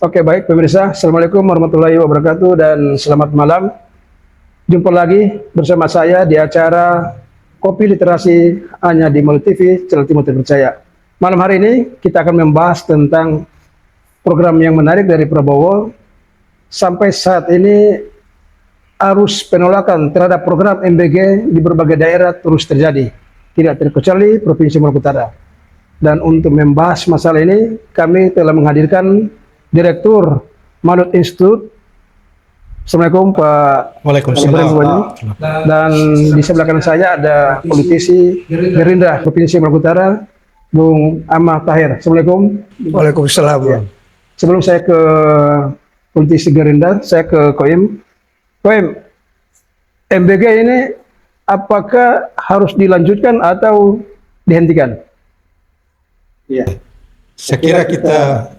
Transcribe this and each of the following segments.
Oke, baik pemirsa, Assalamualaikum warahmatullahi wabarakatuh dan selamat malam. Jumpa lagi bersama saya di acara Kopi Literasi hanya di Melu TV, Channel Timur Terpercaya. Malam hari ini kita akan membahas tentang program yang menarik dari Prabowo. Sampai saat ini arus penolakan terhadap program MBG di berbagai daerah terus terjadi, tidak terkecuali Provinsi Maluku Utara. Dan untuk membahas masalah ini, kami telah menghadirkan Direktur Manut Institute. Assalamualaikum Pak. Waalaikumsalam. Dan di sebelah kanan saya ada politisi Gerindra Provinsi Maluku Utara, Bung Ahmad Tahir. Assalamualaikum. Waalaikumsalam. Ya. Sebelum saya ke politisi Gerindra, saya ke Koim. Koim, MBG ini apakah harus dilanjutkan atau dihentikan? Ya. Saya kira kita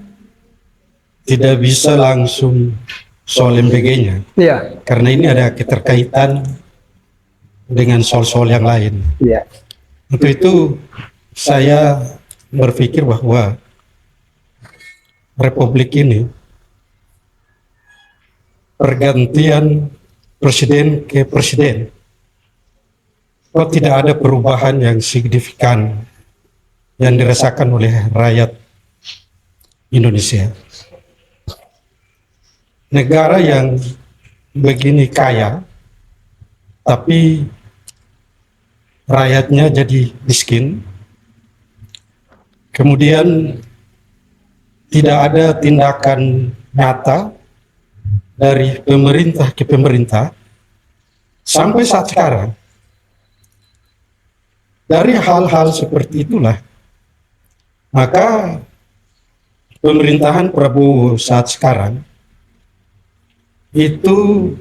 tidak bisa langsung soal MBG-nya. Iya. Karena ini ada keterkaitan dengan soal-soal yang lain. Iya. Untuk itu saya berpikir bahwa Republik ini pergantian presiden ke presiden kok tidak ada perubahan yang signifikan yang dirasakan oleh rakyat Indonesia. Negara yang begini kaya, tapi rakyatnya jadi miskin. Kemudian tidak ada tindakan nyata dari pemerintah ke pemerintah sampai saat sekarang. Dari hal-hal seperti itulah, maka pemerintahan Prabowo saat sekarang itu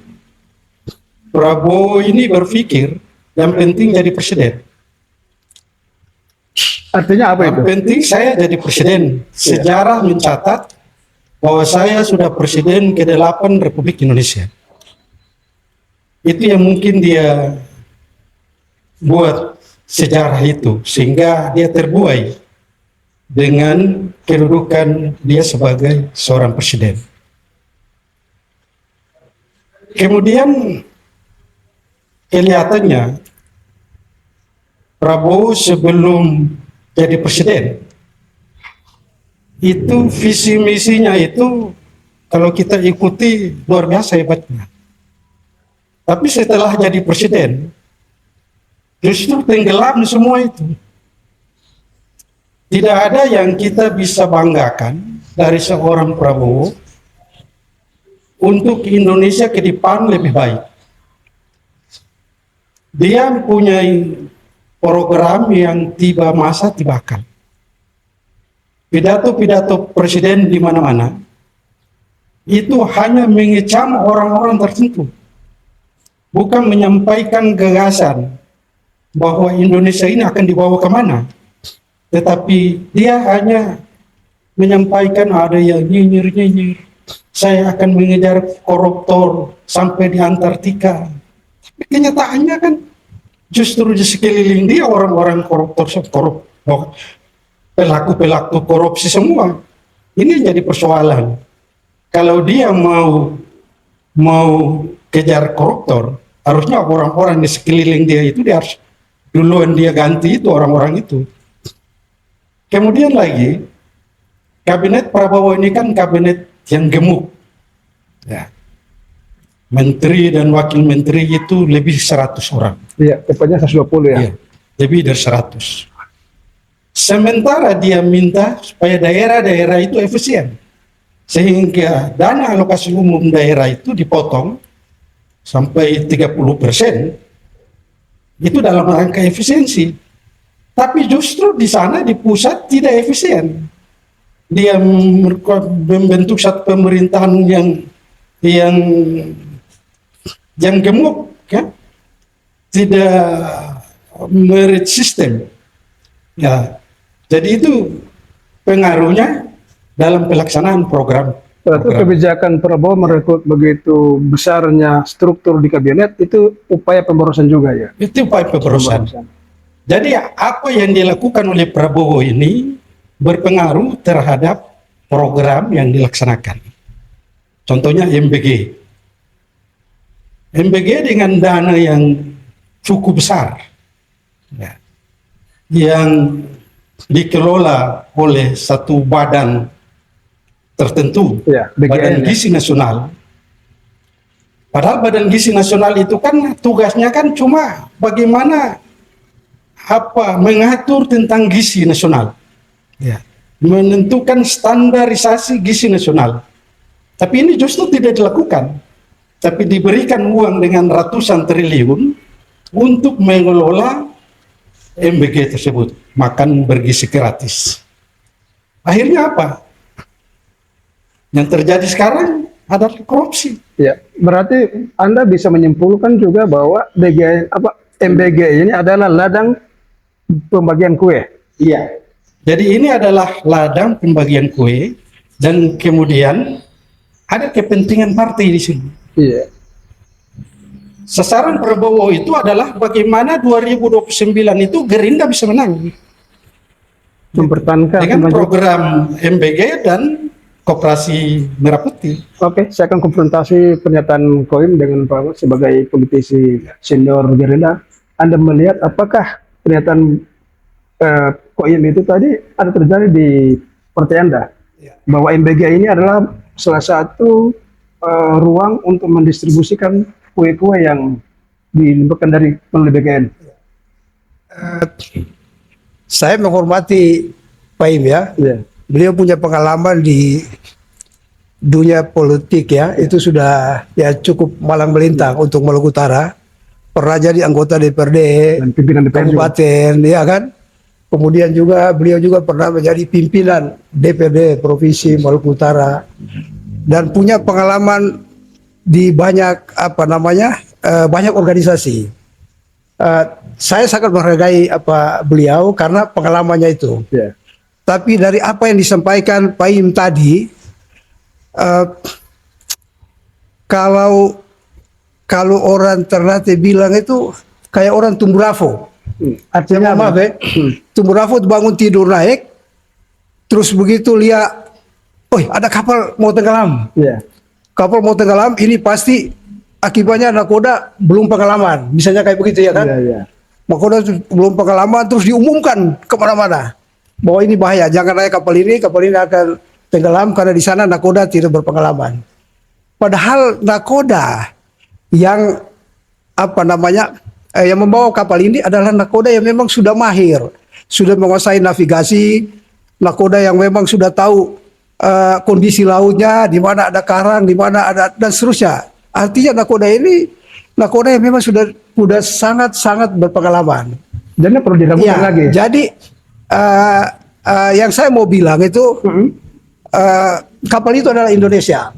Prabowo ini berpikir yang penting jadi presiden. Artinya apa itu? Yang penting saya jadi presiden. Sejarah mencatat bahwa saya sudah presiden ke-8 Republik Indonesia. Itu yang mungkin dia buat sejarah itu, sehingga dia terbuai dengan kedudukan dia sebagai seorang presiden. Kemudian kelihatannya Prabowo sebelum jadi presiden itu visi misinya itu kalau kita ikuti luar biasa hebatnya. Tapi setelah jadi presiden justru tenggelam semua itu. Tidak ada yang kita bisa banggakan dari seorang Prabowo untuk Indonesia ke depan lebih baik. Dia mempunyai program yang tiba masa tibakan. Pidato-pidato presiden di mana-mana itu hanya mengecam orang-orang tertentu, bukan menyampaikan gagasan bahwa Indonesia ini akan dibawa kemana. Tetapi dia hanya menyampaikan ada yang nyinyir-nyinyir. Saya akan mengejar koruptor sampai di Antartika. Tapi kenyataannya kan justru di sekeliling dia orang-orang koruptor, pelaku-pelaku korupsi semua. Ini jadi persoalan. Kalau dia mau kejar koruptor, harusnya orang-orang di sekeliling dia itu dia harus duluan dia ganti itu orang-orang itu. Kemudian lagi, kabinet Prabowo ini kan kabinet yang gemuk. Ya. Menteri dan wakil menteri itu lebih 100 orang. Iya, tepatnya 120 ya. Ya, lebih dari 100. Sementara dia minta supaya daerah-daerah itu efisien. Sehingga dana alokasi umum daerah itu dipotong sampai 30%. Itu dalam rangka efisiensi. Tapi justru di sana di pusat tidak efisien. Dia membentuk satu pemerintahan yang gemuk, ya, tidak merit sistem. Ya, jadi itu pengaruhnya dalam pelaksanaan program. Berarti kebijakan Prabowo merekrut begitu besarnya struktur di kabinet itu upaya pemborosan juga ya? Itu upaya pemborosan. Jadi apa yang dilakukan oleh Prabowo ini berpengaruh terhadap program yang dilaksanakan. Contohnya MBG. MBG dengan dana yang cukup besar, ya, yang dikelola oleh satu badan tertentu, Ya, Badan BGN, ya. Gizi Nasional. Padahal Badan Gizi Nasional itu kan tugasnya kan cuma bagaimana mengatur tentang gizi nasional, ya, menentukan standarisasi gizi nasional. Tapi ini justru tidak dilakukan, tapi diberikan uang dengan ratusan triliun untuk mengelola MBG tersebut, makan bergizi gratis. Akhirnya apa? Yang terjadi sekarang adalah korupsi. Ya, berarti Anda bisa menyimpulkan juga bahwa MBG ini adalah ladang pembagian kue. Iya. Jadi ini adalah ladang pembagian kue dan kemudian ada kepentingan partai di sini. Iya. Sasaran Prabowo itu adalah bagaimana 2029 itu Gerindra bisa menang Mempertahankan dengan kemajuan. program MBG dan Koperasi Merah Putih. Oke, saya akan konfrontasi pernyataan Koim dengan Pak Ahmad sebagai politisi senior Gerindra. Anda melihat apakah pernyataan Koim itu tadi ada terjadi di partai Anda? Ya. Bahwa MBG ini adalah salah satu ruang untuk mendistribusikan kue-kue yang dilimpahkan dari melalui BGN. Saya menghormati Pak Im ya. Iya. Beliau punya pengalaman di dunia politik ya. Itu sudah ya cukup malang melintang untuk Maluku Utara. Pernah jadi anggota DPRD Dan pimpinan DPR juga. kabupaten, ya kan. Kemudian juga beliau juga pernah menjadi pimpinan DPRD Provinsi Maluku Utara dan punya pengalaman di banyak banyak organisasi. Saya sangat menghargai beliau karena pengalamannya itu. Iya. Tapi dari apa yang disampaikan Pak Im tadi, kalau orang Ternate bilang itu kayak orang tumburafo. Artinya Maaf apa? ya, tumburafo bangun tidur naik, terus begitu lihat, oh ada kapal mau tenggelam. Iya. Kapal mau tenggelam, ini pasti akibatnya nakoda belum pengalaman. Misalnya kayak begitu ya kan? Iya, iya. Nakoda belum pengalaman, terus diumumkan kemana-mana bahwa ini bahaya, jangan naik kapal ini akan tenggelam karena di sana nakoda tidak berpengalaman. Padahal nakoda yang yang membawa kapal ini adalah nakoda yang memang sudah mahir, sudah menguasai navigasi, nakoda yang memang sudah tahu kondisi lautnya, di mana ada karang, di mana ada dan seterusnya. Artinya nakoda ini nakoda yang memang sudah sangat berpengalaman. Dan perlu diragukan Ya, lagi. jadi yang saya mau bilang itu kapal itu adalah Indonesia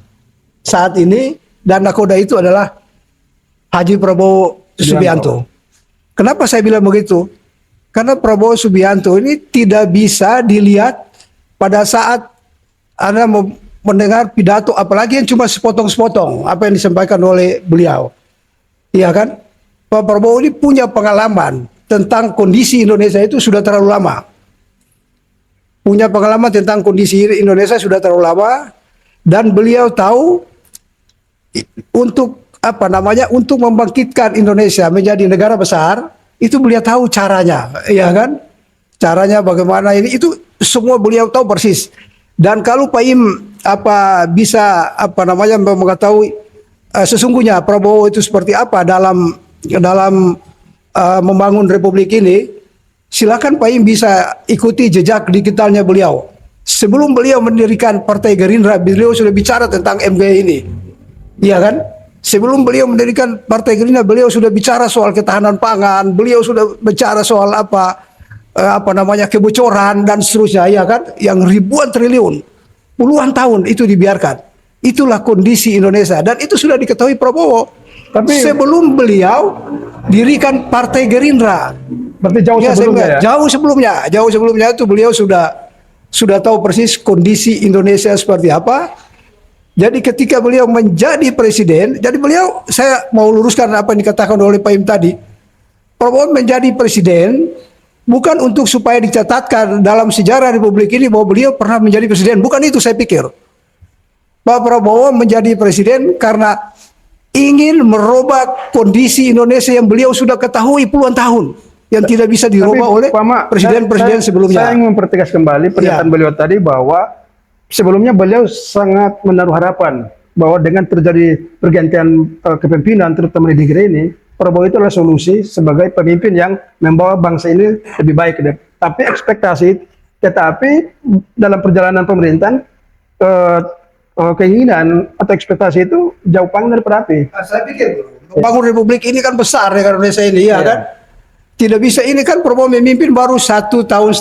saat ini dan nakoda itu adalah Haji Prabowo Subianto. Kenapa saya bilang begitu? Karena Prabowo Subianto ini tidak bisa dilihat pada saat Anda mendengar pidato, apalagi yang cuma sepotong-sepotong apa yang disampaikan oleh beliau. Iya kan? Pak Prabowo ini punya pengalaman tentang kondisi Indonesia itu sudah terlalu lama. Punya pengalaman tentang kondisi Indonesia sudah terlalu lama dan beliau tahu untuk untuk membangkitkan Indonesia menjadi negara besar, itu beliau tahu caranya, ya kan? Caranya bagaimana ini itu semua beliau tahu persis. Dan kalau Pak Im bisa mengetahui sesungguhnya Prabowo itu seperti apa dalam membangun republik ini, silakan Pak Im bisa ikuti jejak digitalnya beliau. Sebelum beliau mendirikan Partai Gerindra, beliau sudah bicara tentang MG ini. Iya kan? Sebelum beliau mendirikan Partai Gerindra, beliau sudah bicara soal ketahanan pangan, beliau sudah bicara soal kebocoran dan seterusnya, ya kan? Yang ribuan triliun, puluhan tahun itu dibiarkan. Itulah kondisi Indonesia dan itu sudah diketahui Prabowo. Tapi Sebelum beliau dirikan Partai Gerindra. berarti jauh sebelumnya ya. Jauh sebelumnya itu beliau sudah tahu persis kondisi Indonesia seperti apa. Jadi ketika beliau menjadi presiden, saya mau luruskan apa yang dikatakan oleh Pak Im tadi. Prabowo menjadi presiden bukan untuk supaya dicatatkan dalam sejarah Republik ini bahwa beliau pernah menjadi presiden. Bukan itu saya pikir. Pak Prabowo menjadi presiden karena ingin merubah kondisi Indonesia yang beliau sudah ketahui puluhan tahun yang tidak bisa dirubah oleh Pak Ma, presiden-presiden sebelumnya. Saya ingin mempertegas kembali pernyataan beliau tadi bahwa sebelumnya beliau sangat menaruh harapan bahwa dengan terjadi pergantian kepemimpinan terutama di negeri ini, Prabowo itu adalah solusi sebagai pemimpin yang membawa bangsa ini lebih baik. Tapi tetapi dalam perjalanan pemerintahan keinginan atau ekspektasi itu jauh panggang daripada api. Saya pikir bangun republik ini kan besar ya Indonesia ini ya kan. Tidak bisa ini kan Prabowo memimpin baru 1,5 tahun.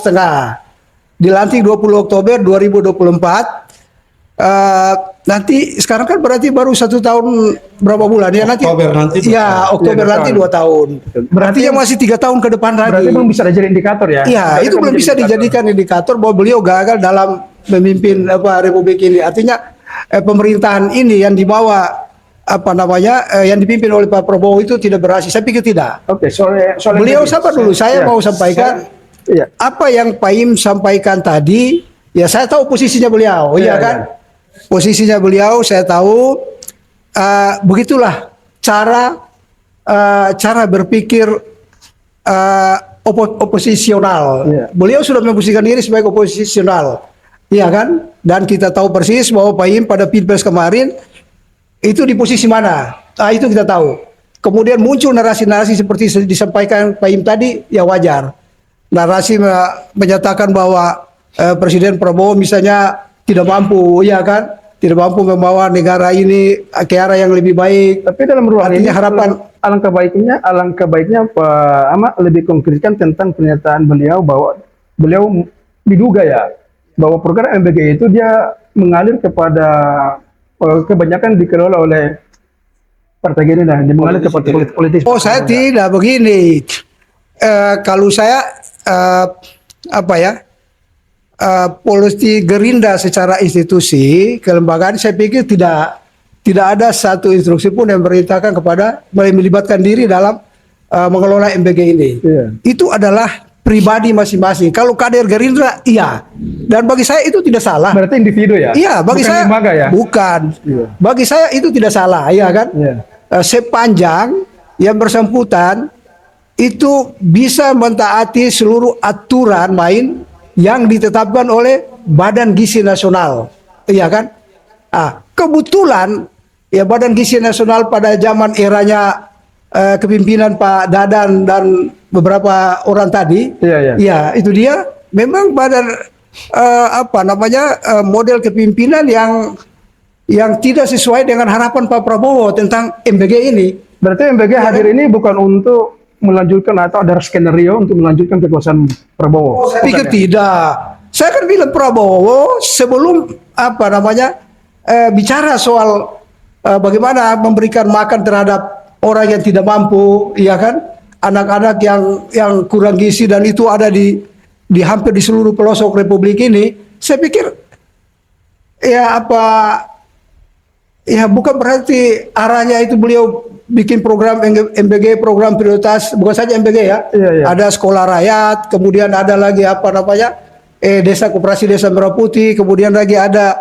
Dilantik 20 Oktober 2024. Nanti sekarang kan berarti baru 1 tahun berapa bulan ya nanti? Oktober nanti. Ya Oktober nanti 2 tahun. Berarti yang masih 3 tahun ke depan lagi. Berarti belum bisa jadi indikator ya? Iya, itu belum bisa dijadikan indikator bahwa beliau gagal dalam memimpin republik ini. Artinya pemerintahan ini yang dibawa yang dipimpin oleh Pak Prabowo itu tidak berhasil. Saya pikir tidak. Oke, soal Beliau sabar dulu. Saya mau sampaikan iya. apa yang Pak Im sampaikan tadi. Ya saya tahu posisinya beliau, iya kan? Posisinya beliau saya tahu. Begitulah cara berpikir oposisional. Iya. Beliau sudah memposisikan diri sebagai oposisional, iya kan? Dan kita tahu persis bahwa Pak Im pada Pilpres kemarin itu di posisi mana? Itu kita tahu. Kemudian muncul narasi-narasi seperti disampaikan Pak Im tadi, ya wajar. Narasi menyatakan bahwa Presiden Prabowo misalnya tidak mampu, ya kan? Tidak mampu membawa negara ini ke arah yang lebih baik. Tapi dalam ruang ini harapan alangkah baiknya Pak Ahmad lebih konkretkan tentang pernyataan beliau bahwa beliau diduga ya bahwa program MBG itu dia mengalir kepada kebanyakan dikelola oleh partai Gerindra, dia mengalir ke partai politis. Oh, saya tidak begini. Kalau saya politik Gerindra secara institusi kelembagaan, saya pikir tidak ada satu instruksi pun yang memerintahkan kepada melibatkan diri dalam mengelola MBG ini. Iya. Itu adalah pribadi masing-masing. Kalau kader Gerindra, iya. Dan bagi saya itu tidak salah. Berarti individu ya? Iya, bagi bukan saya lembaga ya? bukan. Iya. Bagi saya itu tidak salah, iya kan? Iya. Sepanjang yang bersangkutan itu bisa mentaati seluruh aturan main yang ditetapkan oleh Badan Gizi Nasional, iya kan? Kebetulan ya Badan Gizi Nasional pada zaman eranya kepimpinan Pak Dadan dan beberapa orang tadi, ya itu dia memang badan model kepimpinan yang tidak sesuai dengan harapan Pak Prabowo tentang MBG ini. Berarti MBG hadir ini bukan untuk melanjutkan atau ada skenario untuk melanjutkan kekuasaan Prabowo? Saya pikir tidak. Saya kan bilang Prabowo sebelum bicara soal bagaimana memberikan makan terhadap orang yang tidak mampu, iya kan? Anak-anak yang kurang gizi dan itu ada di hampir di seluruh pelosok republik ini. Saya pikir bukan berarti arahnya itu beliau bikin program MBG, program prioritas, bukan saja MBG ya. Iya. Ada sekolah rakyat, kemudian ada lagi desa koperasi desa Merah Putih, kemudian lagi ada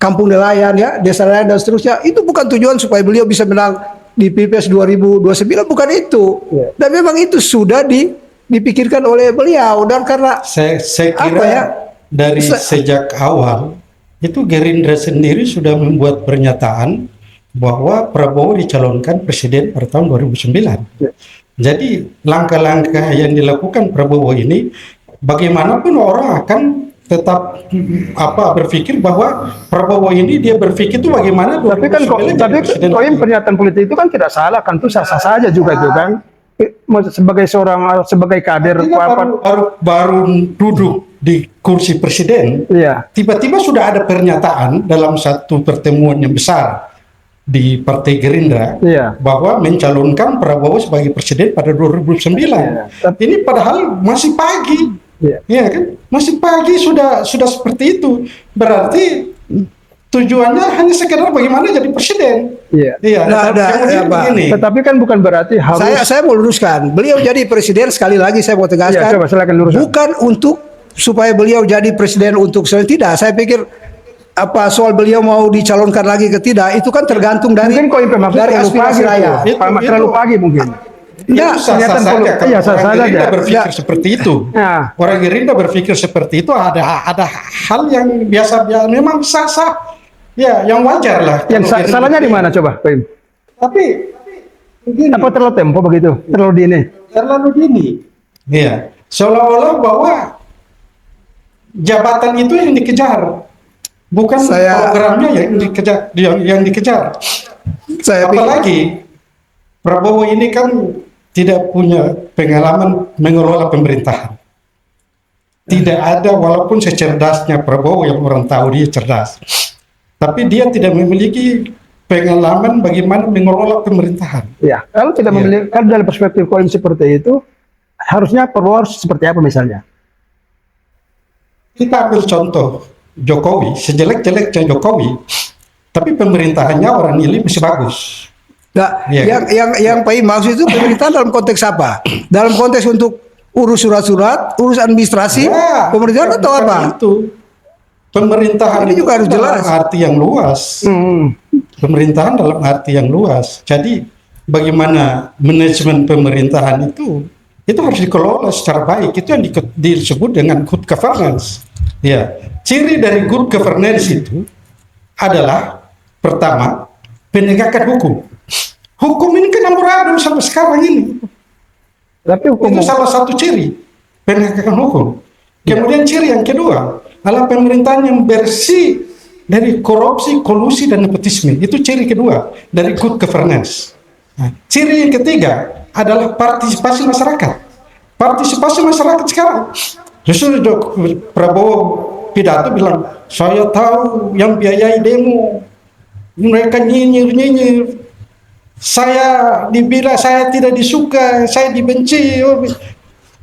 kampung nelayan ya, desa nelayan dan seterusnya. Itu bukan tujuan supaya beliau bisa menang di Pilpres 2029, bukan itu. Iya. Dan memang itu sudah dipikirkan oleh beliau, dan karena saya kira dari sejak awal itu Gerindra sendiri sudah membuat pernyataan bahwa Prabowo dicalonkan presiden pada tahun 2009. Ya. Jadi langkah-langkah yang dilakukan Prabowo ini, bagaimanapun orang akan tetap berpikir bahwa Prabowo ini dia berpikir itu bagaimana. Tapi koin pernyataan politik itu kan tidak salah, kan itu sah-sah saja juga itu kan. Sebagai kader baru duduk di kursi presiden, tiba-tiba sudah ada pernyataan dalam satu pertemuan yang besar di Partai Gerindra bahwa mencalonkan Prabowo sebagai presiden pada 2009. Ini padahal masih pagi, ya kan? Masih pagi sudah seperti itu. Berarti tujuannya hanya sekedar bagaimana jadi presiden. Tetapi kan bukan berarti harus. Saya mau luruskan. Beliau jadi presiden, sekali lagi saya mau tegaskan. Coba silakan luruskan. Bukan untuk supaya beliau jadi presiden untuk tidak. Saya pikir apa soal beliau mau dicalonkan lagi ke tidak itu kan tergantung dari Mungkin kok maksud dari terlalu pagi aspirasi rakyat. terlalu pagi mungkin. Enggak, Itu sah-sah kelihatan saja. perlu- Kalau iya, sah-sah orang Gerindra saja. berpikir Ya. seperti itu. Ya. Orang Gerindra berpikir seperti itu ada hal yang biasa memang sah-sah. Ya, yang wajar lah. Yang Kalau Gerindra salahnya di berpikir. mana coba, Pak Im? Tapi begini, Apa terlalu tempo begitu? Terlalu dini? terlalu dini. Iya, seolah-olah bahwa jabatan itu yang dikejar, bukan programnya yang dikejar. Saya pikir Apalagi Prabowo ini kan tidak punya pengalaman mengelola pemerintahan. Tidak ada, walaupun secerdasnya Prabowo yang orang tahu dia cerdas, tapi dia tidak memiliki pengalaman bagaimana mengelola pemerintahan. Ya, kalau tidak Iya. memiliki, kalau dalam perspektif koin seperti itu, harusnya Prabowo harus seperti apa misalnya? Kita ambil contoh Jokowi, sejelek-jeleknya Jokowi, tapi pemerintahannya orang nilai masih bagus. Nah, Iya. yang Pak Im maksud itu pemerintahan dalam konteks apa? Dalam konteks untuk urus surat-surat, urus administrasi, Ya, pemerintahan atau bukan apa? Itu pemerintahan Ini itu juga harus dalam jelas. arti yang luas. Pemerintahan dalam arti yang luas. Jadi bagaimana manajemen pemerintahan itu harus dikelola secara baik. Itu yang disebut dengan good governance. Ya, ciri dari good governance itu adalah pertama penegakan hukum. Hukum ini kan amburadul sampai sekarang ini. Tapi hukum Itu salah satu ciri penegakan hukum. Kemudian ciri yang kedua adalah pemerintahan yang bersih dari korupsi, kolusi, dan nepotisme. Itu ciri kedua dari good governance. Nah, ciri yang ketiga adalah partisipasi masyarakat. Partisipasi masyarakat sekarang. Justru Prabowo pidato bilang, saya tahu yang biayai demo, mereka nyinyir-nyinyir. Saya dibilang saya tidak disuka, saya dibenci.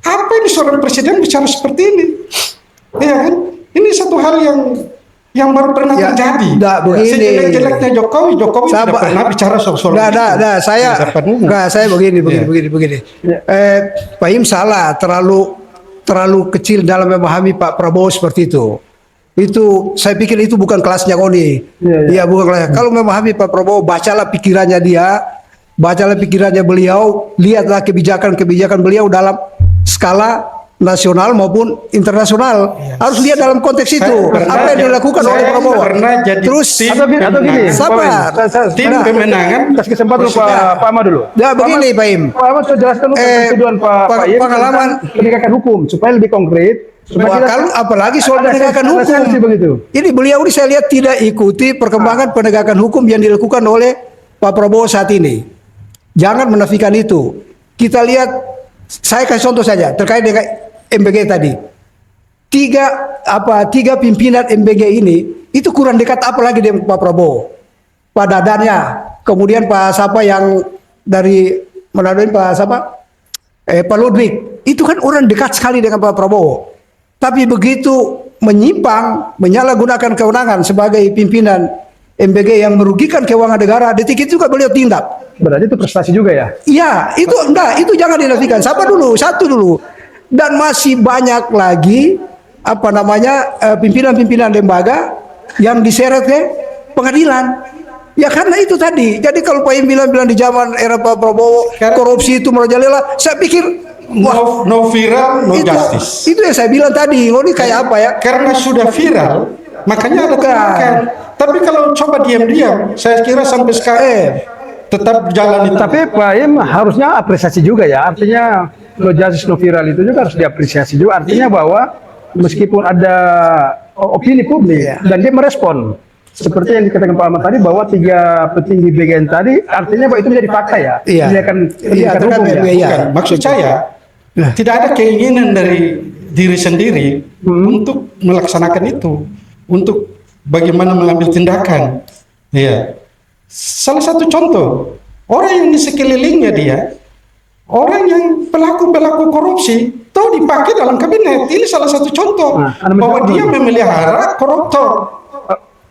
Apa ini seorang presiden bicara seperti ini? Ya kan? Ini satu hal yang baru pernah Ya, terjadi. enggak, begini. Sejelek-jeleknya Jokowi tidak pernah bicara soal saya begini. Ya. Pak Im salah, terlalu kecil dalam memahami Pak Prabowo seperti itu. Itu saya pikir itu bukan kelasnya Koni. Iya. Iya, bukan kelasnya. Kalau memahami Pak Prabowo, bacalah pikirannya dia, bacalah pikirannya beliau, lihatlah kebijakan-kebijakan beliau dalam skala nasional maupun internasional. Harus lihat dalam konteks itu. Apa yang dilakukan oleh Prabowo. Terus atau gini, sabar. Tim pemenangan kasih kesempatan Pak Ahmad dulu. Ya begini Pak Im. Pak Ahmad sudah jelaskan tentang tujuan Pak Im pengalaman tentang penegakan hukum supaya lebih konkret. Wah, kalau apalagi soal ada penegakan sanksi- ada hukum. sanksi begitu. Ini beliau ini saya lihat tidak ikuti perkembangan penegakan hukum yang dilakukan oleh Pak Prabowo saat ini. Jangan menafikan itu. Kita lihat, saya kasih contoh saja terkait dengan MBG tadi. Tiga pimpinan MBG ini itu kurang dekat apalagi dengan Pak Prabowo. Pak Dadannya, kemudian Pak Sapa yang dari Manado ini Pak Sapa? Pak Ludwig. Itu kan orang dekat sekali dengan Pak Prabowo. Tapi begitu menyimpang, menyalahgunakan kewenangan sebagai pimpinan MBG yang merugikan keuangan negara, detik itu juga beliau tindak. Berarti itu prestasi juga ya? Iya, itu enggak, itu jangan dinafikan. Sabar dulu, satu dulu. Dan masih banyak lagi pimpinan-pimpinan lembaga yang diseret ke pengadilan. Ya karena itu tadi. Jadi kalau Pak Im bilang di zaman era Pak Prabowo korupsi itu merajalela, saya pikir no viral, no justice. itu yang saya bilang tadi. Ini kayak apa ya? Karena sudah viral, makanya ada tindakan. Tapi kalau coba diam-diam, saya kira sampai sekarang tetap jalan itu. Tapi Pak Im harusnya apresiasi juga ya. Artinya no justice no viral itu juga harus diapresiasi juga. Artinya bahwa meskipun ada opini publik dan dia merespon. Seperti yang dikatakan Pak Ahmad tadi bahwa 3 petinggi BGN tadi artinya bahwa itu menjadi fakta ya. Iya. Pendidikan hukum ya. Bukan. Maksud saya tidak ada keinginan dari diri sendiri untuk melaksanakan itu, untuk bagaimana mengambil tindakan. Iya. Salah satu contoh, orang yang di sekelilingnya dia, orang yang pelaku korupsi, tahu dipakai dalam kabinet. Ini salah satu contoh bahwa dia memelihara koruptor.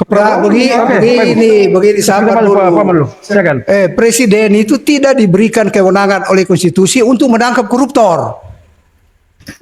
Nah, begini sabar dulu. Silakan. Presiden itu tidak diberikan kewenangan oleh konstitusi untuk menangkap koruptor.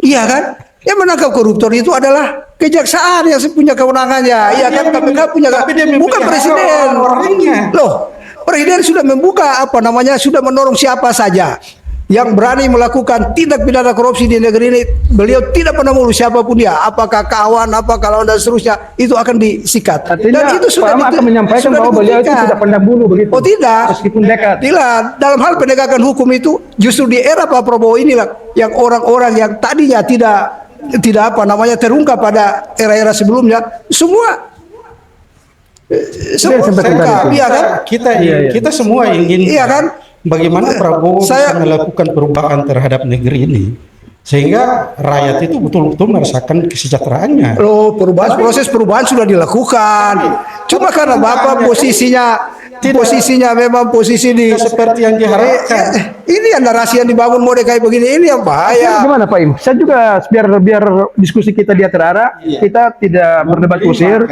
Iya kan? Yang menangkap koruptor itu adalah kejaksaan yang punya kewenangannya, iya kan? KPK punya, Tapi dia bukan memelihara presiden. orang-orangnya. Loh, presiden sudah membuka sudah menorong siapa saja yang berani melakukan tindak pidana korupsi di negeri ini. Beliau tidak pernah mengurus siapapun dia, apakah kawan, apakah lawan dan seterusnya, itu akan disikat. Artinya Pak Ahmad akan menyampaikan bahwa beliau itu tidak pernah bunuh begitu. Oh tidak, meskipun dekat. Tidak. Dalam hal penegakan hukum itu justru di era Pak Prabowo inilah yang orang-orang yang tadinya tidak terungkap pada era-era sebelumnya semua terungkap, iya kan? Kita semua ingin, iya kan? Bagaimana Prabowo bisa melakukan perubahan terhadap negeri ini sehingga rakyat itu betul-betul merasakan kesejahteraannya. Loh, proses perubahan sudah dilakukan. Cuma karena Bapak posisinya memang posisi di seperti yang diharapkan. Ini yang narasi yang dibangun mode kayak begini, ini yang bahaya. Gimana Pak Im? Saya juga biar diskusi kita dia terarah, kita tidak berdebat kusir,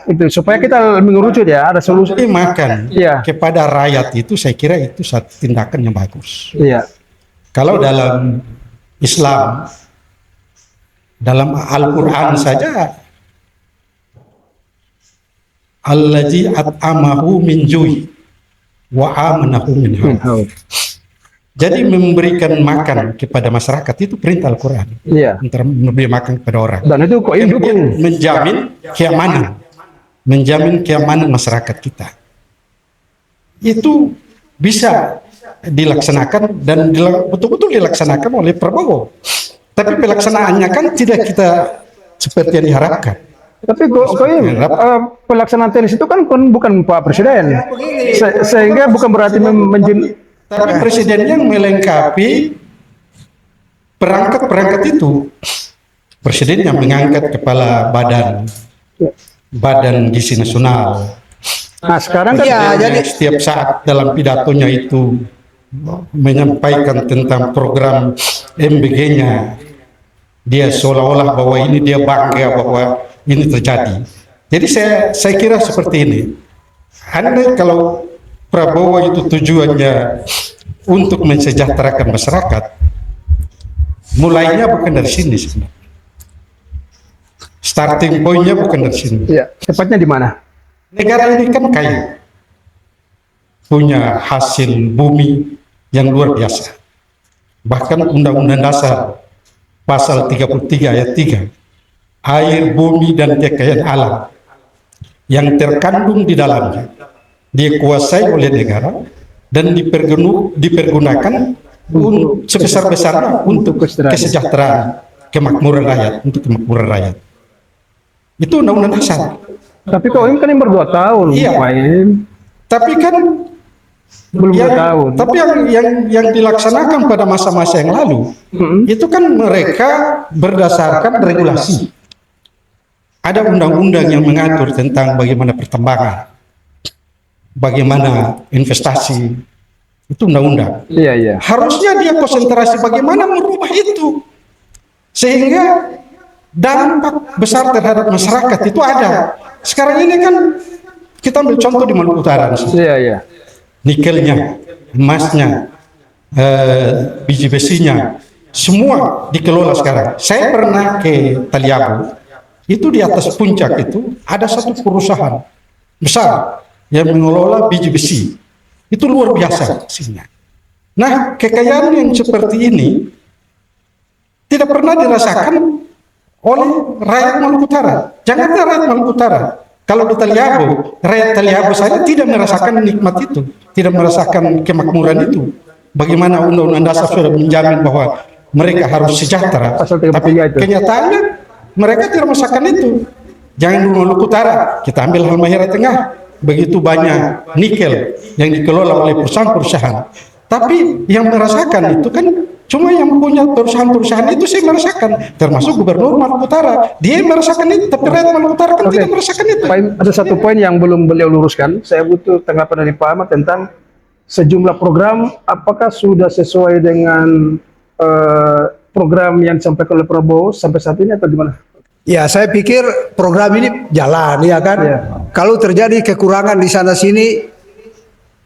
itu supaya kita mengerucut ya, ada solusi. Makan kepada rakyat itu saya kira itu satu tindakan yang bagus. Iya. Kalau dalam Islam, dalam Al-Quran saja, allazi at'amahu min ju'i wa amanahu min haud. Jadi memberikan makan kepada masyarakat itu perintah Al-Quran. Iya. Antara memberi makan kepada orang. Dan itu kok kemudian menjamin keamanan masyarakat kita. Itu bisa dilaksanakan dan betul-betul dilaksanakan oleh Prabowo. Tapi pelaksanaannya kan tidak kita seperti yang diharapkan. Tapi pelaksanaan teknis itu kan bukan Pak Presiden, sehingga bukan berarti tapi Presiden yang melengkapi perangkat-perangkat itu. Presiden yang mengangkat kepala badan gizi nasional. Nah sekarang kan jadi setiap saat dalam pidatonya itu menyampaikan tentang program MBG-nya, dia seolah-olah bahwa ini dia bangga bahwa ini terjadi. Jadi saya kira seperti ini. Andai kalau Prabowo itu tujuannya untuk mensejahterakan masyarakat, mulainya bukan dari sini sebenarnya. Starting point-nya bukan dari sini. Iya. Tepatnya di mana? Negara ini kan kaya, punya hasil bumi yang luar biasa. Bahkan Undang-Undang Dasar Pasal 33 ayat 3, air, bumi, dan kekayaan alam yang terkandung di dalamnya dikuasai oleh negara dan dipergunakan sebesar-besarnya untuk kesejahteraan, kemakmuran rakyat, untuk kemakmuran rakyat. Itu Undang-Undang Dasar. Tapi kok ini kan yang ber2 tahun, iya. Pak Im. Tapi kan belum 2 tahun. Tapi yang dilaksanakan pada masa-masa yang lalu, itu kan mereka berdasarkan regulasi. Ada undang-undang yang mengatur tentang bagaimana pertambangan, bagaimana investasi, itu undang-undang. Iya, iya. Harusnya dia konsentrasi bagaimana merubah itu, sehingga dampak besar terhadap masyarakat itu ada. Sekarang ini kan kita ambil contoh di Maluku Utara. Iya, iya. Nikelnya, emasnya, biji besinya, semua dikelola sekarang. Saya pernah ke Taliabu, itu di atas puncak itu ada satu perusahaan besar yang mengelola biji besi. Itu luar biasa. Nah, kekayaan yang seperti ini tidak pernah dirasakan oleh rakyat Maluku Utara. Jangankan rakyat Maluku Utara, kalau di Taliabu, rakyat Taliabu saja tidak merasakan nikmat itu, tidak merasakan kemakmuran itu. Bagaimana Undang-Undang Dasar sudah menjamin bahwa mereka harus sejahtera, tapi kenyataannya mereka tidak merasakan itu. Jangan dulu Maluku Utara, kita ambil Halmahera Tengah, begitu banyak nikel yang dikelola oleh perusahaan-perusahaan. Tapi yang merasakan itu kan cuma yang punya perusahaan-perusahaan itu saya merasakan, termasuk Gubernur Maluku Utara. Dia merasakan itu, tapi rakyat Maluku Utara kan tidak merasakan itu. Ada satu poin yang belum beliau luruskan. Saya butuh tanggapan dari Pak Ahmad tentang sejumlah program, apakah sudah sesuai dengan program yang disampaikan oleh Prabowo sampai saat ini atau gimana? Ya, saya pikir program ini jalan, ya kan? Ya. Kalau terjadi kekurangan di sana sini,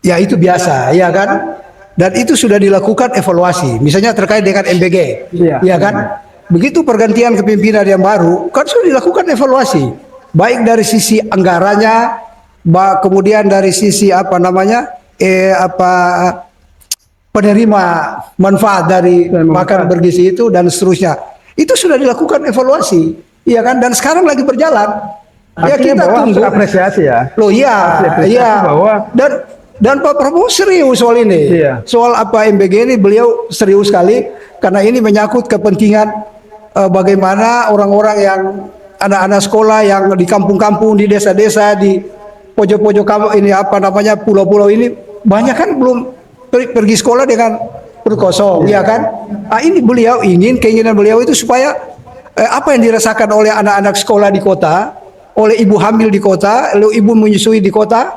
ya itu biasa, ya kan? Dan itu sudah dilakukan evaluasi, misalnya terkait dengan MBG, ya kan? begitu pergantian kepemimpinan yang baru, kan sudah dilakukan evaluasi, baik dari sisi anggarannya, kemudian dari sisi apa namanya, penerima manfaat dari makan bergizi itu dan seterusnya. Itu sudah dilakukan evaluasi, iya kan? Dan sekarang lagi berjalan. Ya Artinya kita bahwa tunggu. harus apresiasi ya. Loh iya, Apresiasi iya. bahwa Dan Pak Prabowo serius soal ini. Iya. Soal apa MBG ini beliau serius sekali karena ini menyangkut kepentingan bagaimana orang-orang yang anak-anak sekolah yang di kampung-kampung, di desa-desa, di pojok-pojok kampung ini apa namanya pulau-pulau ini banyak kan belum pergi sekolah dengan perut kosong, ya kan? Nah, ini beliau keinginan beliau itu supaya apa yang dirasakan oleh anak-anak sekolah di kota, oleh ibu hamil di kota, oleh ibu menyusui di kota,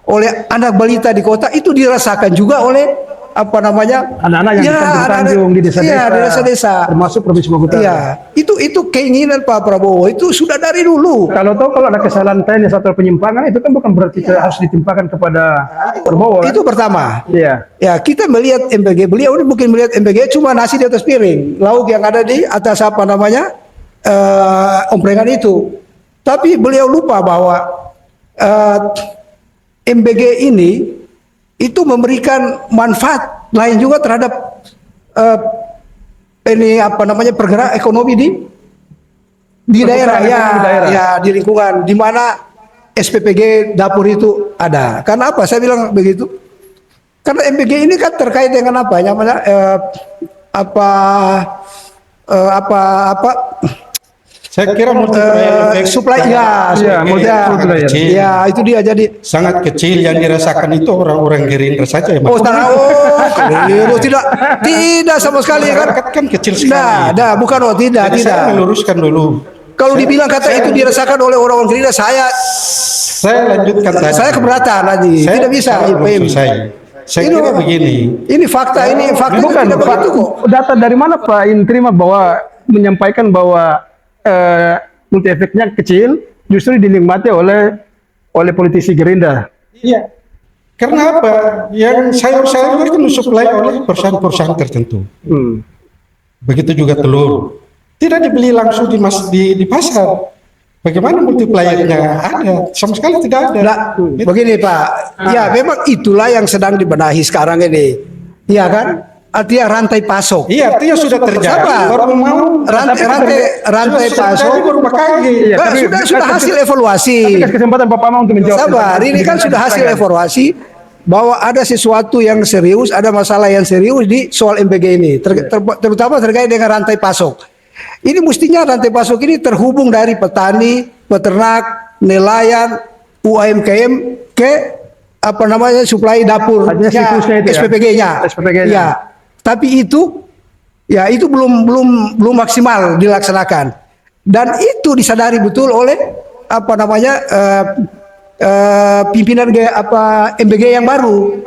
oleh anak balita di kota itu dirasakan juga oleh apa namanya anak-anak yang di Kampung Tanjung, di desa-desa, iya, di desa-desa, termasuk Provinsi Maluku Utara. Iya, itu keinginan Pak Prabowo itu sudah dari dulu. Kalau ada kesalahan teknis atau penyimpangan itu kan bukan berarti harus ditimpakan kepada Prabowo. Itu pertama. Iya. Ya, kita melihat MBG, beliau ini mungkin melihat MBG cuma nasi di atas piring, lauk yang ada di atas apa namanya omprengan itu. Tapi beliau lupa bahwa MBG ini itu memberikan manfaat lain juga terhadap ini apa namanya pergerak ekonomi di daerah ya, di daerah. ya di lingkungan di mana SPPG dapur itu ada. Karena apa? Saya bilang begitu. Karena MBG ini kan terkait dengan apa? Namanya Saya kira multiplier effect supply multiplier. Ya, itu dia jadi sangat kecil yang dirasakan itu orang-orang Gerindra saja. keliru tidak sama sekali kan. Kan kecil sekali. Bukan tidak. Jadi saya meluruskan dulu. Kalau dibilang kata itu dirasakan oleh orang-orang Gerindra, saya lanjutkan tadi. saya keberatan tadi. Tidak bisa. Saya kira begini. Ini fakta, Bukan, tidak Pak. begitu kok. Data dari mana Pak In terima bahwa menyampaikan bahwa multi efeknya kecil justru dinikmati oleh politisi Gerindra. Iya. Karena apa? Yang sayur-sayur kan disuplai oleh perusahaan-perusahaan tertentu. Begitu juga telur. Tidak dibeli langsung di pasar. Bagaimana multipliernya? Ada, sama sekali tidak ada. Nah, begini Pak, ya memang itulah yang sedang dibenahi sekarang ini, iya kan? Artinya rantai pasok. Iya, artinya sudah terjadi. Sabar. Baru mau rantai pasok. baru pakai. Iya, tapi sudah hasil evaluasi. Tapi kasih kesempatan Pak Pama untuk menjawab. Sabar, ini kan sudah hasil evaluasi bahwa ada sesuatu yang serius, ada masalah yang serius di soal MBG ini, terutama terkait dengan rantai pasok. Ini mestinya rantai pasok ini terhubung dari petani, peternak, nelayan, UMKM ke apa namanya suplai dapur, SPPG-nya. Ya. Tapi itu belum maksimal dilaksanakan. Dan itu disadari betul oleh apa namanya pimpinan MBG yang baru.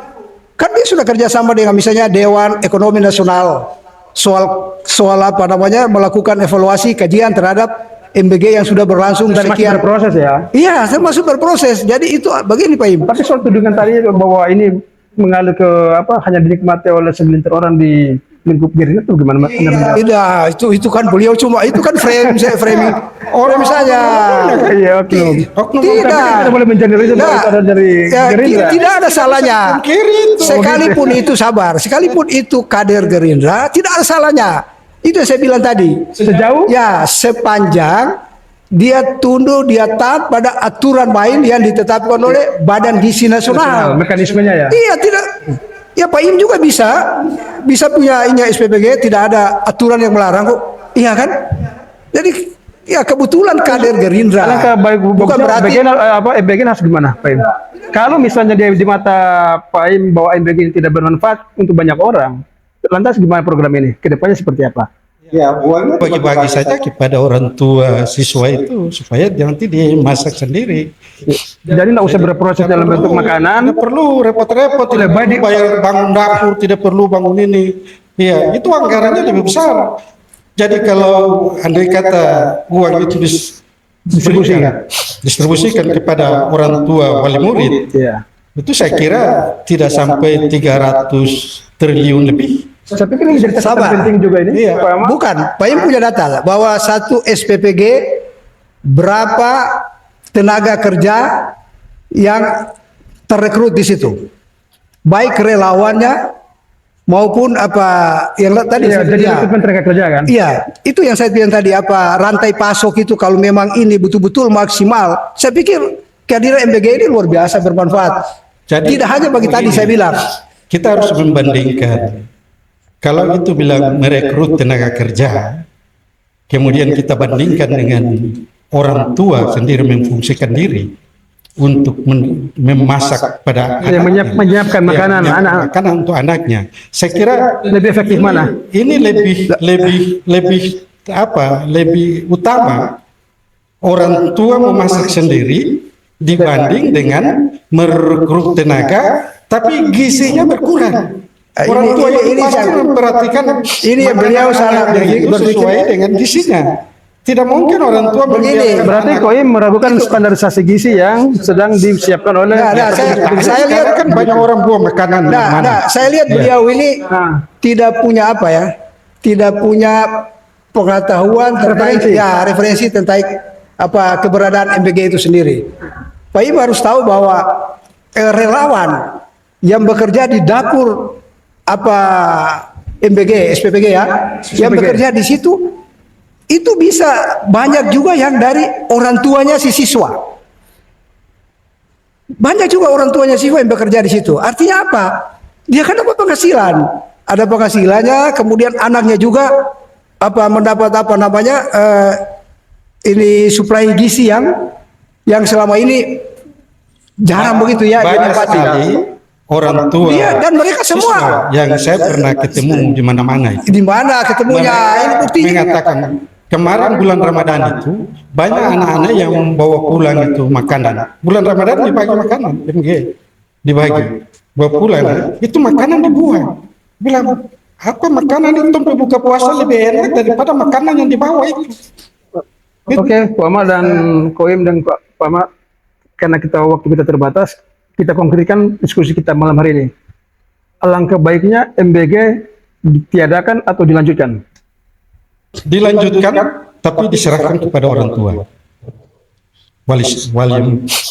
Kan dia sudah kerjasama dengan misalnya Dewan Ekonomi Nasional soal apa namanya melakukan evaluasi kajian terhadap MBG yang sudah berlangsung dan masih sekian berproses ya. Iya, masih berproses. Jadi itu begini Pak Im. Tapi soal tudingan tadi bahwa ini mengalir ke hanya dinikmati oleh segelintir orang di lingkup Gerindra itu gimana Mas? Tidak, itu kan beliau cuma itu kan framing orang saja. Iya, oke. Tidak boleh mengeneralisir dari Gerindra. Tidak ada salahnya. Sekalipun itu sekalipun itu kader Gerindra, tidak ada salahnya. Itu yang saya bilang tadi. Sejauh? Ya, sepanjang dia tunduk, dia taat pada aturan main yang ditetapkan oleh Badan Gizi Nasional. Mekanismenya ya? Iya, tidak. Ya Pak Im juga bisa punya SPPG, tidak ada aturan yang melarang kok. Iya kan? Jadi ya kebetulan kader Gerindra. Bukan berarti MBG harus gimana Pak Im? Kalau misalnya dia di mata Pak Im bahwa MBG ini tidak bermanfaat untuk banyak orang, lantas gimana program ini? Kedepannya seperti apa? Ya, bagi-bagi saja kepada orang tua siswa itu supaya nanti dia masak sendiri. Jadi tidak usah berproses dalam bentuk makanan. Tidak perlu repot-repot, tidak perlu bayar bangun dapur, tidak perlu bangun ini. Iya, itu anggarannya lebih besar. Jadi kalau andai kata uang itu distribusikan kepada orang tua wali murid, itu saya kira tidak sampai 300 triliun lebih. Saya pikir ini jadi catatan Sabar. penting juga ini. Iya. Pak Ahmad. Bukan, Pak Im punya data bahwa satu SPPG berapa tenaga kerja yang terrekrut di situ, baik relawannya maupun apa yang tadi Iya, saya jadi bilang. rekrutmen tenaga kerja kan. Iya, itu yang saya bilang tadi apa rantai pasok itu kalau memang ini betul-betul maksimal, saya pikir kehadiran MBG ini luar biasa bermanfaat. Jadi, Tidak hanya bagi tadi begini, saya bilang. kita harus membandingkan. Kalau itu bilang merekrut tenaga kerja, kemudian kita bandingkan dengan orang tua sendiri memfungsikan diri untuk memasak pada Ya, anaknya. menyiapkan makanan menyiapkan anak. makanan untuk anaknya. Saya kira Lebih efektif mana? ini lebih utama orang tua memasak sendiri dibanding dengan merekrut tenaga tapi gizinya berkurang. Orang tua ini pasti yang- memperhatikan ini yang beliau salah anaknya itu berpikir. sesuai dengan gizinya. Tidak mungkin orang tua Begini, membiarkan Berarti anak- Koim meragukan standarisasi gizi yang sedang disiapkan oleh. Nah, saya lihat kan banyak orang buang makanan di mana. Nah, saya lihat beliau ini Nah. tidak punya apa ya, tidak punya pengetahuan terkait Referensi. ya referensi tentang apa keberadaan MBG itu sendiri. Pak Im harus tahu bahwa relawan yang bekerja di dapur apa MBG, SPPG ya, yang SPPG. bekerja di situ itu bisa banyak juga yang dari orang tuanya si siswa. Banyak juga orang tuanya siswa yang bekerja di situ. Artinya apa? Dia kan dapat penghasilan. Ada penghasilannya, kemudian anaknya juga apa mendapat apa namanya ini suplai gizi yang selama ini jarang begitu ya Banyak didapati. sekali orang tua Iya, dan mereka semua. siswa yang saya pernah ketemu di mana-mana itu. Di mana ketemunya? Ini buktinya. Mengatakan kemarin bulan Ramadan itu banyak anak-anak yang membawa pulang itu makanan. Bulan Ramadan dibagi makanan, MG dibagi, bawa pulang. Itu makanan dibuang. Bilang apa makanan itu untuk buka puasa lebih enak daripada makanan yang dibawa itu. Oke, Pak Ahmad dan Koim dan Pak Ahmad, karena waktu kita terbatas, kita konkretkan diskusi kita malam hari ini. Alangkah baiknya MBG ditiadakan atau dilanjutkan. Dilanjutkan tapi diserahkan kepada orang tua. Wali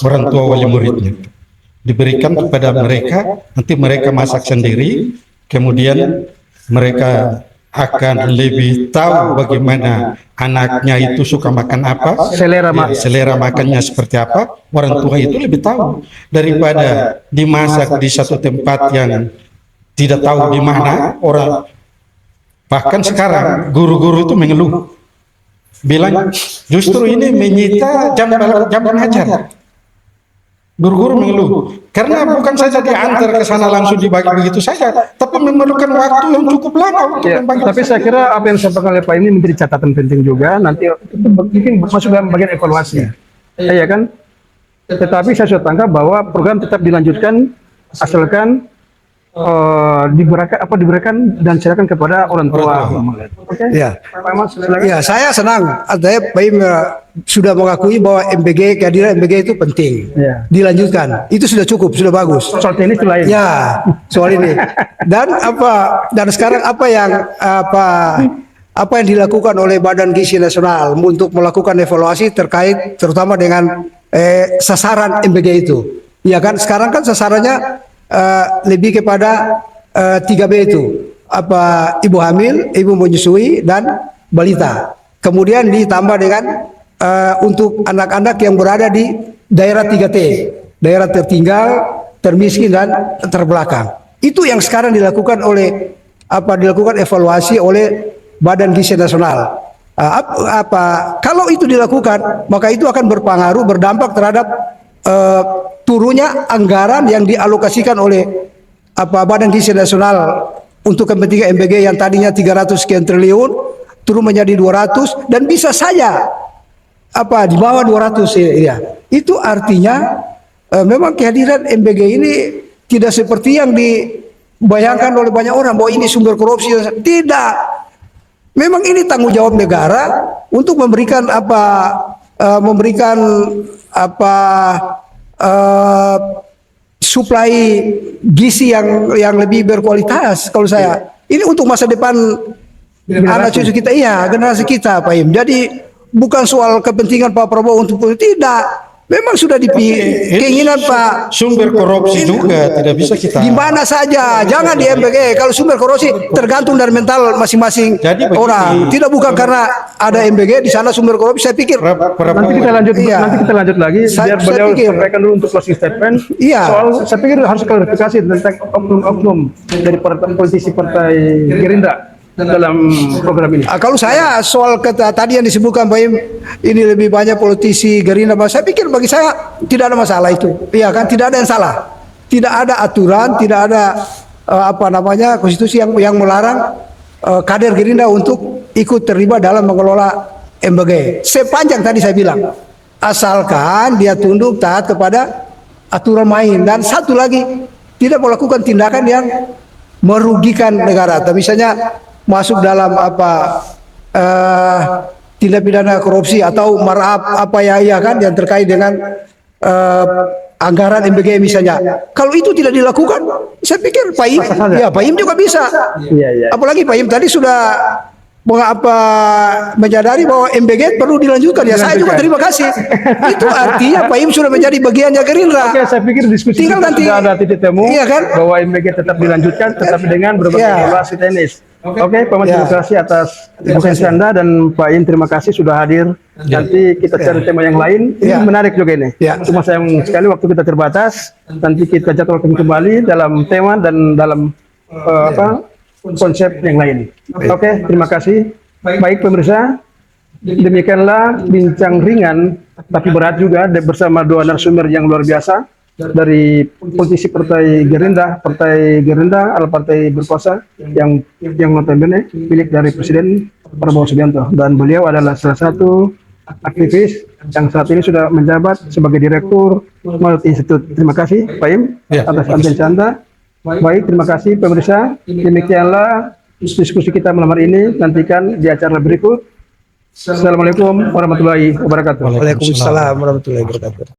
orang tua wali muridnya. Diberikan kepada mereka, nanti mereka masak sendiri, kemudian mereka akan lebih tahu bagaimana anaknya itu suka makan apa, selera makannya seperti apa. Orang tua itu lebih tahu daripada dimasak di satu tempat yang tidak tahu di mana orang. Bahkan sekarang guru-guru itu mengeluh, bilang justru ini menyita jam mengajar. Guru-guru mengeluh karena bukan saja diantar ke sana langsung dibagi begitu saja, tapi memerlukan waktu yang cukup lama untuk Ya, membagi. tapi saya kira apa yang disampaikan oleh Pak ini menjadi catatan penting juga. Nanti itu mungkin masuk dalam bagian evaluasi. Iya kan? Tetapi saya sudah tangkap bahwa program tetap dilanjutkan asalkan diberikan dan silakan kepada orang tua. Oke. Ya. Pak Ahmad, silakan. Ya, saya senang. Artinya Pak Im sudah mengakui bahwa MBG, kehadiran MBG itu penting. Ya. Dilanjutkan. Itu sudah cukup, sudah bagus. Soal teknis itu lain. Ya, soal ini. Dan sekarang apa yang dilakukan oleh Badan Gizi Nasional untuk melakukan evaluasi terkait terutama dengan sasaran MBG itu. Ya kan sekarang kan sasarannya lebih kepada 3B itu. Ibu hamil, ibu menyusui dan balita. Kemudian ditambah dengan untuk anak-anak yang berada di daerah 3T, daerah tertinggal, termiskin dan terbelakang. Itu yang sekarang dilakukan evaluasi oleh Badan Gizi Nasional. Kalau itu dilakukan, maka itu akan berdampak terhadap turunnya anggaran yang dialokasikan oleh Badan Gizi Nasional untuk kepentingan MBG yang tadinya 300 sekian triliun turun menjadi 200 dan bisa saja di bawah 200 ya. Itu artinya memang kehadiran MBG ini tidak seperti yang dibayangkan oleh banyak orang bahwa ini sumber korupsi. Tidak. Memang ini tanggung jawab negara untuk memberikan suplai gizi yang lebih berkualitas kalau saya Ini untuk masa depan anak cucu kita, iya, generasi kita, Pak Im. Jadi bukan soal kepentingan Pak Prabowo untuk tidak. Memang sudah keinginan Pak. Sumber korupsi juga tidak bisa kita. Di mana saja, jangan di MBG. Kalau sumber korupsi tergantung dari mental masing-masing orang. Tidak bukan karena ada MBG di sana sumber korupsi. Saya pikir nanti kita lanjut lagi. Biar beliau sampaikan dulu untuk closing statement. Iya. Soal saya pikir harus klarifikasi tentang oknum-oknum dari politisi partai Gerindra dalam program ini. Kalau saya soal tadi yang disebutkan Pak Im, ini lebih banyak politisi Gerindra, saya pikir bagi saya tidak ada masalah itu. Iya kan, tidak ada yang salah. Tidak ada aturan, tidak ada konstitusi yang melarang kader Gerindra untuk ikut terlibat dalam mengelola MBG. Sepanjang tadi saya bilang, asalkan dia tunduk taat kepada aturan main, dan satu lagi tidak melakukan tindakan yang merugikan negara. Misalnya masuk dalam tindak pidana korupsi atau marab kan yang terkait dengan anggaran MBG misalnya. Kalau itu tidak dilakukan, saya pikir Pak Im juga bisa. Apalagi Pak Im tadi sudah menyadari bahwa MBG perlu dilanjutkan. Ya saya juga terima kasih. Itu artinya Pak Im sudah menjadi bagiannya Gerindra. Oke, saya pikir diskusi tinggal nanti sudah ada titik temu, iya kan? bahwa MBG tetap dilanjutkan, tetapi dengan berbagai evaluasi teknis. Oke, Pak Menteri, terima kasih atas diskusi Anda, dan Pak Im terima kasih sudah hadir. Nanti kita cari tema yang lain. Ini menarik juga ini. Cuma sayang sekali waktu kita terbatas. Nanti kita jadwalkan kembali dalam tema dan dalam konsep yang lain. Oke, terima kasih. Baik pemirsa, demikianlah bincang ringan tapi berat juga bersama dua narasumber yang luar biasa dari politisi Partai Gerindra adalah partai berkuasa yang notabene milik dari Presiden Prabowo Subianto, dan beliau adalah salah satu aktivis yang saat ini sudah menjabat sebagai Direktur Malut Institute. Terima kasih Pak Im atas atensi Anda. Baik, terima kasih pemirsa. Demikianlah diskusi kita malam hari ini. Nantikan di acara berikut. Assalamualaikum warahmatullahi wabarakatuh. Waalaikumsalam warahmatullahi wabarakatuh.